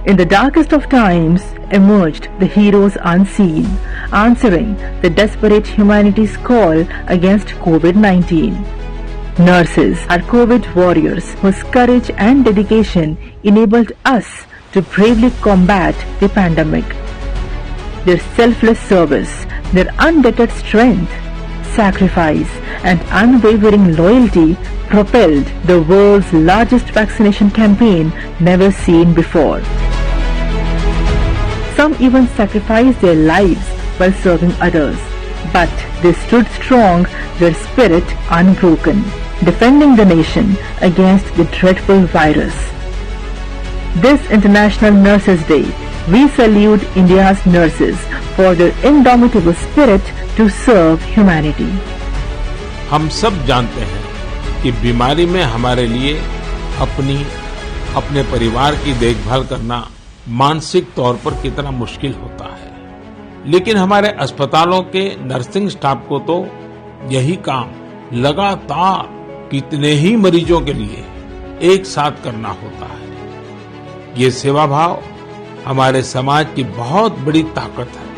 In the darkest of times emerged the heroes unseen, answering the desperate humanity's call against COVID-19. Nurses are COVID warriors whose courage and dedication enabled us to bravely combat the pandemic. Their selfless service, their undeterred strength, sacrifice, and unwavering loyalty propelled the world's largest vaccination campaign never seen before. Some even sacrificed their lives while serving others, but they stood strong, their spirit unbroken, defending the nation against the dreadful virus. This International Nurses Day, we salute India's nurses for their indomitable spirit to serve humanity. हम सब जानते हैं कि बीमारी में हमारे लिए अपने परिवार की देखभाल करना मानसिक तौर पर कितना मुश्किल होता है, लेकिन हमारे अस्पतालों के नर्सिंग स्टाफ को तो यही काम लगातार कितने ही मरीजों के लिए एक साथ करना होता है। ये सेवा भाव हमारे समाज की बहुत बड़ी ताकत है।